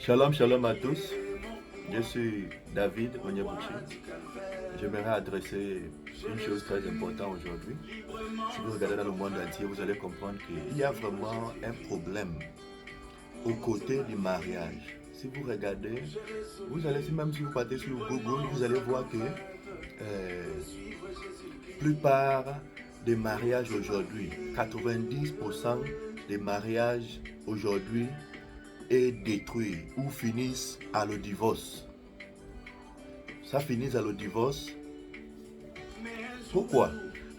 Shalom, shalom à tous. Je suis David Onyebuchi. J'aimerais adresser une chose très importante aujourd'hui. Si vous regardez dans le monde entier, vous allez comprendre qu'il y a vraiment un problème aux côtés du mariage. Si vous regardez, vous allez, même si vous partez sur Google, vous allez voir que plupart des mariages aujourd'hui, 90% des mariages aujourd'hui est détruit ou finissent à le divorce. Ça finit à le divorce. Pourquoi?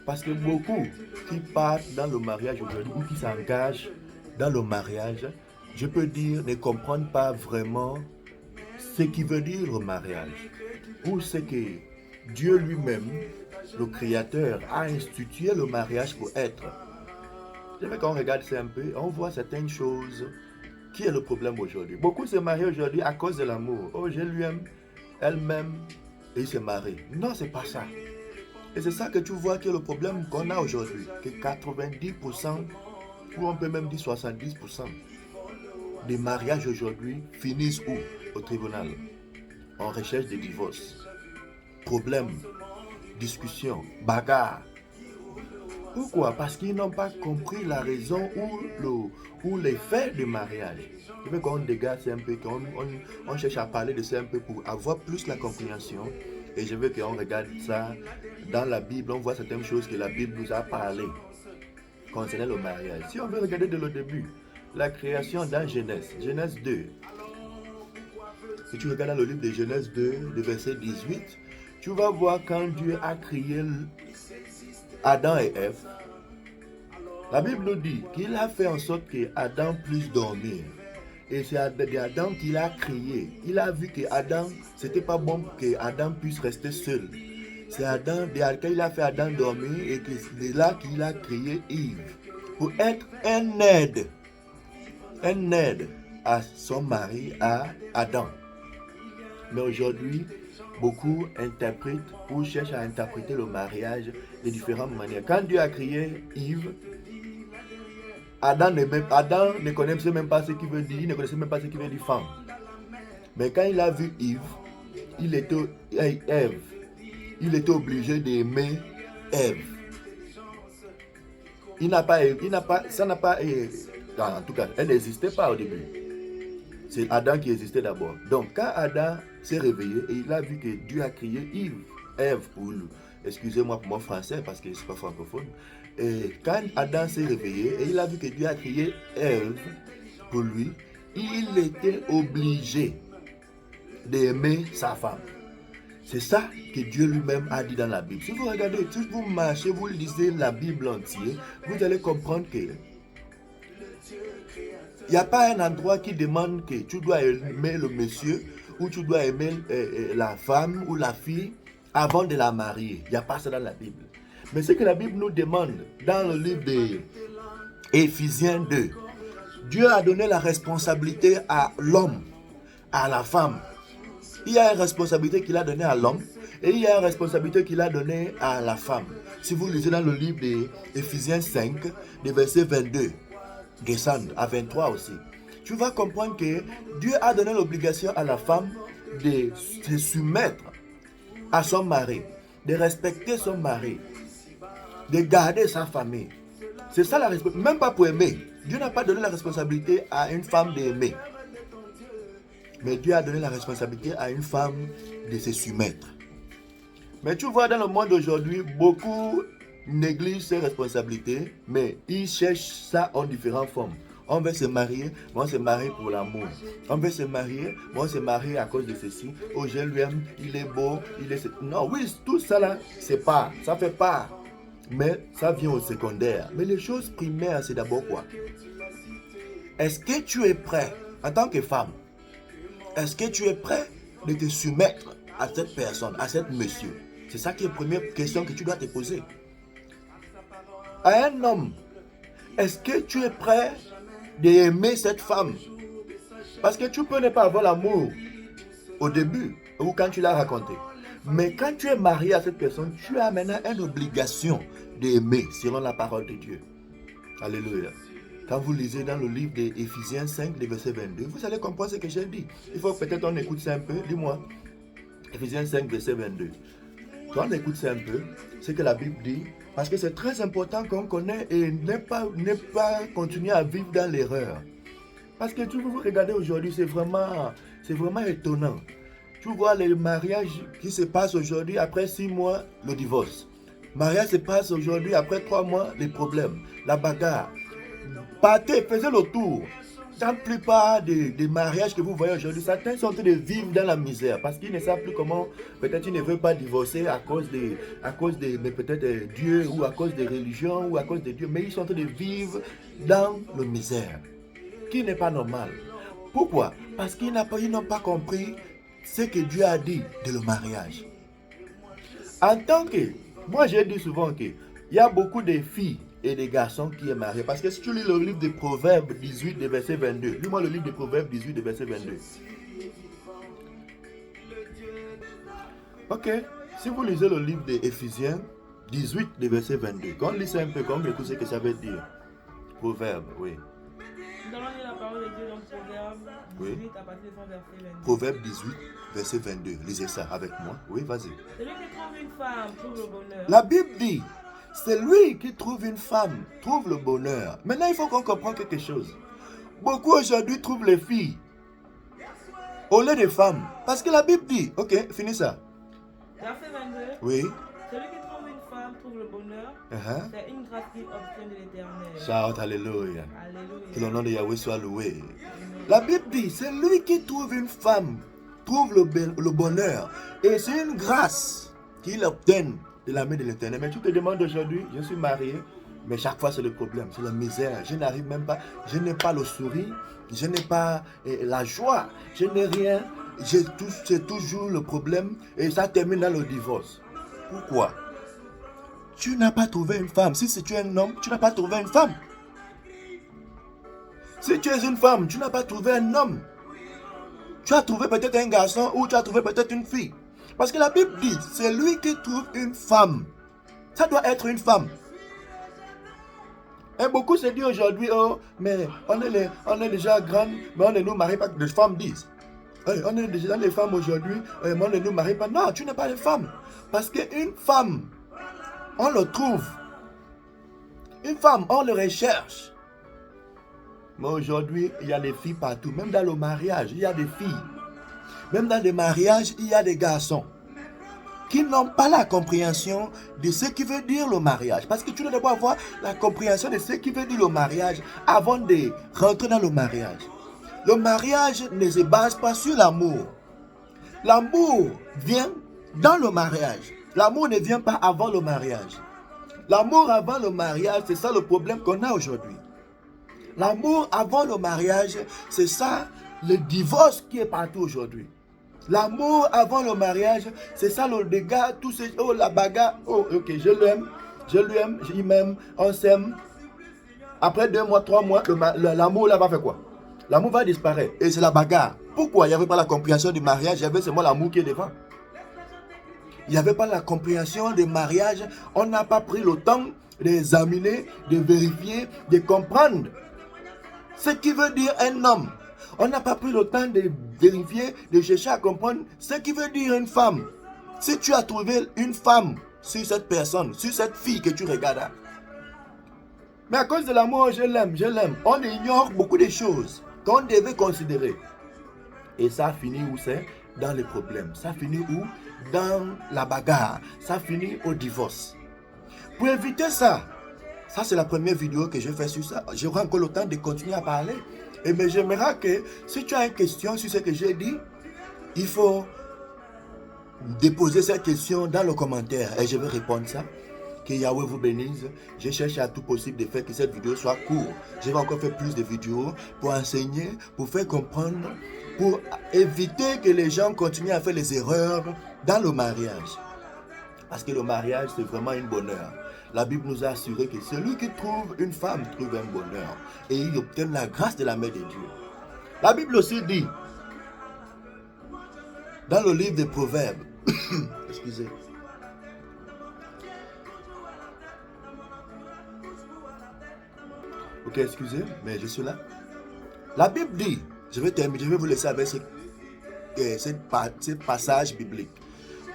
Parce que beaucoup qui partent dans le mariage aujourd'hui ou qui s'engagent dans le mariage, je peux dire, ne comprennent pas vraiment ce qui veut dire le mariage. Ou ce que Dieu lui-même, le Créateur, a institué le mariage pour être. J'aimerais qu'on regarde ça un peu, on voit certaines choses. Qui est le problème aujourd'hui? Beaucoup se marient aujourd'hui à cause de l'amour. Oh, je lui aime, elle m'aime, et ils se marient. Non, c'est pas ça. Et c'est ça que tu vois qui est le problème qu'on a aujourd'hui. Que 90%, ou on peut même dire 70%, des mariages aujourd'hui finissent où? Au tribunal. En recherche de divorce. Problème, discussion, bagarre. Pourquoi? Parce qu'ils n'ont pas compris la raison ou l'effet du mariage. Je veux qu'on dégage un peu, qu'on cherche à parler de ça un peu pour avoir plus la compréhension. Et je veux qu'on regarde ça dans la Bible. On voit certaines choses que la Bible nous a parlé concernant le mariage. Si on veut regarder dès le début, la création dans Genèse, Genèse 2. Si tu regardes dans le livre de Genèse 2, le verset 18, tu vas voir quand Dieu a créé Adam et Ève. La Bible nous dit qu'il a fait en sorte que Adam puisse dormir. Et c'est Adam qu'il a créé. Il a vu que Adam, c'était pas bon que Adam puisse rester seul. C'est Adam, quand il a fait Adam dormir, et c'est là qu'il a créé Ève. Pour être un aide à son mari, à Adam. Mais aujourd'hui, beaucoup interprètent ou cherchent à interpréter le mariage de différentes manières. Quand Dieu a créé Ève, Adam ne connaissait même pas ce qu'il veut dire, il ne connaissait même pas ce qu'il veut dire femme. Mais quand il a vu Ève, il était obligé d'aimer Ève. En tout cas, elle n'existait pas au début. C'est Adam qui existait d'abord. Donc, quand Adam s'est réveillé et il a vu que Dieu a créé Ève pour lui. Excusez-moi pour mon français parce que je ne suis pas francophone. Et quand Adam s'est réveillé et il a vu que Dieu a créé Ève pour lui, il était obligé d'aimer sa femme. C'est ça que Dieu lui-même a dit dans la Bible. Si vous regardez, si vous marchez, vous lisez la Bible entière, vous allez comprendre que il n'y a pas un endroit qui demande que tu dois aimer le monsieur ou tu dois aimer la femme ou la fille avant de la marier. Il n'y a pas ça dans la Bible. Mais ce que la Bible nous demande dans le livre d'Éphésiens 2, Dieu a donné la responsabilité à l'homme, à la femme. Il y a une responsabilité qu'il a donnée à l'homme et il y a une responsabilité qu'il a donnée à la femme. Si vous lisez dans le livre d'Éphésiens 5, des versets 22, descendre à 23 aussi, tu vas comprendre que Dieu a donné l'obligation à la femme de se soumettre à son mari, de respecter son mari, de garder sa famille. C'est ça la responsabilité, même pas pour aimer. Dieu n'a pas donné la responsabilité à une femme d'aimer. Mais Dieu a donné la responsabilité à une femme de se soumettre. Mais tu vois, dans le monde d'aujourd'hui, beaucoup négligent ces responsabilités, mais ils cherchent ça en différentes formes. On veut se marier, mais on se marie pour l'amour. On veut se marier, mais on se marie à cause de ceci. Oh, je l'aime, il est beau, il est... Non, oui, tout ça là, c'est pas, ça fait pas. Mais ça vient au secondaire. Mais les choses primaires, c'est d'abord quoi? Est-ce que tu es prêt, en tant que femme, est-ce que tu es prêt de te soumettre à cette personne, à cet monsieur? C'est ça qui est la première question que tu dois te poser. À un homme, est-ce que tu es prêt d'aimer cette femme? Parce que tu peux ne pas avoir l'amour au début ou quand tu l'as raconté. Mais quand tu es marié à cette personne, tu as maintenant une obligation d'aimer selon la parole de Dieu. Alléluia. Quand vous lisez dans le livre d'Éphésiens 5, le verset 22, vous allez comprendre ce que j'ai dit. Il faut peut-être on écoute ça un peu. Lis-moi. Éphésiens 5, verset 22. Quand on écoute ça un peu, ce que la Bible dit, parce que c'est très important qu'on connaisse et ne pas continuer à vivre dans l'erreur. Parce que tu vous regardez aujourd'hui, c'est vraiment étonnant. Tu vois les mariages qui se passent aujourd'hui, après 6 mois, le divorce. Mariage se passe aujourd'hui, après 3 mois, les problèmes, la bagarre. Partez, faisez le tour. Dans la plupart des mariages que vous voyez aujourd'hui, certains sont en train de vivre dans la misère parce qu'ils ne savent plus comment, peut-être ils ne veulent pas divorcer à cause de peut-être Dieu ou à cause des religions ou à cause de Dieu, mais ils sont en train de vivre dans la misère, qui n'est pas normal. Pourquoi? Parce qu'ils n'ont pas compris ce que Dieu a dit de le mariage. En tant que, moi j'ai dit souvent qu'il y a beaucoup de filles et des garçons qui sont mariés. Parce que si tu lis le livre de Proverbes 18, de verset 22, lis-moi le livre de Proverbes 18, de verset 22. Ok, si vous lisez le livre d'Éphésiens 18, de verset 22, quand on lit ça un peu, quand on écoute ce que ça veut dire. Proverbes, oui. Nous allons lire la parole de Dieu dans Proverbes 18, oui. À partir de son verset 22. Proverbes 18, verset 22. Lisez ça avec moi. Oui, vas-y. Celui qui trouve une femme trouve le bonheur. La Bible dit, c'est lui qui trouve une femme, trouve le bonheur. Maintenant, il faut qu'on comprenne quelque chose. Beaucoup aujourd'hui trouvent les filles au lieu des femmes. Parce que la Bible dit, ok, finis ça. Verset 22. Oui. Celui qui trouve une femme trouve le bonheur. C'est une grâce qu'il obtient de l'Éternel. Shout, alléluia. Alléluia. Que le nom de Yahweh soit loué. La Bible dit, c'est lui qui trouve une femme, trouve le bonheur. Et c'est une grâce qu'il obtient de la main de l'Éternel. Mais tu te demandes aujourd'hui, je suis marié, mais chaque fois c'est le problème, c'est la misère. Je n'arrive même pas, je n'ai pas le sourire, je n'ai pas la joie, je n'ai rien. C'est toujours le problème et ça termine dans le divorce. Pourquoi? Tu n'as pas trouvé une femme. Si tu es un homme, tu n'as pas trouvé une femme. Si tu es une femme, tu n'as pas trouvé un homme. Tu as trouvé peut-être un garçon ou tu as trouvé peut-être une fille. Parce que la Bible dit, c'est lui qui trouve une femme. Ça doit être une femme. Et beaucoup se disent aujourd'hui, oh, mais on est déjà grandes, mais on ne nous marie pas. Les femmes disent, hey, on est déjà les femmes aujourd'hui, mais on ne nous marie pas. Non, tu n'es pas une femme. Parce qu'une femme, on le trouve. Une femme, on le recherche. Mais aujourd'hui, il y a des filles partout. Même dans le mariage, il y a des filles. Même dans les mariages, il y a des garçons qui n'ont pas la compréhension de ce qui veut dire le mariage. Parce que tu dois avoir la compréhension de ce qui veut dire le mariage avant de rentrer dans le mariage. Le mariage ne se base pas sur l'amour. L'amour vient dans le mariage. L'amour ne vient pas avant le mariage. L'amour avant le mariage, c'est ça le problème qu'on a aujourd'hui. L'amour avant le mariage, c'est ça le divorce qui est partout aujourd'hui. L'amour avant le mariage, c'est ça le dégât, tout ce, oh la bagarre, oh ok, je l'aime, il m'aime, on s'aime. Après 2 mois, 3 mois, l'amour là va faire quoi? L'amour va disparaître et c'est la bagarre. Pourquoi il n'y avait pas la compréhension du mariage? Il y avait seulement l'amour qui est devant. Il n'y avait pas la compréhension du mariage. On n'a pas pris le temps d'examiner, de vérifier, de comprendre ce qui veut dire un homme. On n'a pas pris le temps de vérifier, de chercher à comprendre ce qui veut dire une femme. Si tu as trouvé une femme sur cette personne, sur cette fille que tu regardes, mais à cause de l'amour, je l'aime, on ignore beaucoup de choses qu'on devait considérer. Et ça finit où c'est? Dans les problèmes. Ça finit où? Dans la bagarre. Ça finit au divorce. Pour éviter ça, ça c'est la première vidéo que je fais sur ça. J'aurai encore le temps de continuer à parler. Mais j'aimerais que si tu as une question sur ce que j'ai dit, il faut déposer cette question dans le commentaire et je vais répondre ça. Que Yahweh vous bénisse. Je cherche à tout possible de faire que cette vidéo soit courte. Je vais encore faire plus de vidéos pour enseigner, pour faire comprendre, pour éviter que les gens continuent à faire les erreurs dans le mariage. Parce que le mariage, c'est vraiment un bonheur. La Bible nous a assuré que celui qui trouve une femme trouve un bonheur. Et il obtient la grâce de la main de Dieu. La Bible aussi dit, dans le livre des Proverbes, excusez, Ok, excusez, mais je suis là. La Bible dit, je vais terminer, je vais vous laisser avec ce passage biblique.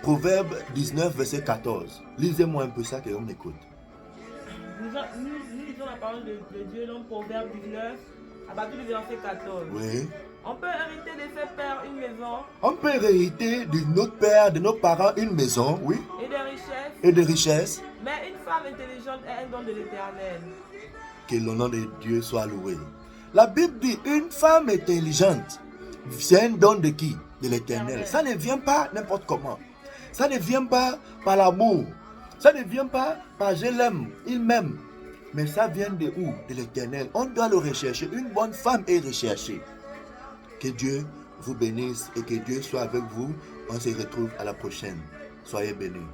Proverbe 19, verset 14. Lisez-moi un peu ça, qu'on écoute. Nous lisons la parole de Dieu dans Proverbe 19, à partir du verset 14. Oui. On peut hériter de ses pères une maison. On peut hériter de notre père, de nos parents, une maison, oui. Et des richesses. Et des richesses. Mais une femme intelligente est un don de l'Éternel. Que le nom de Dieu soit loué. La Bible dit, une femme intelligente, c'est un don de qui? De l'Éternel. Ça ne vient pas n'importe comment. Ça ne vient pas par l'amour. Ça ne vient pas par je l'aime, il m'aime. Mais ça vient de où? De l'Éternel. On doit le rechercher. Une bonne femme est recherchée. Que Dieu vous bénisse et que Dieu soit avec vous. On se retrouve à la prochaine. Soyez bénis.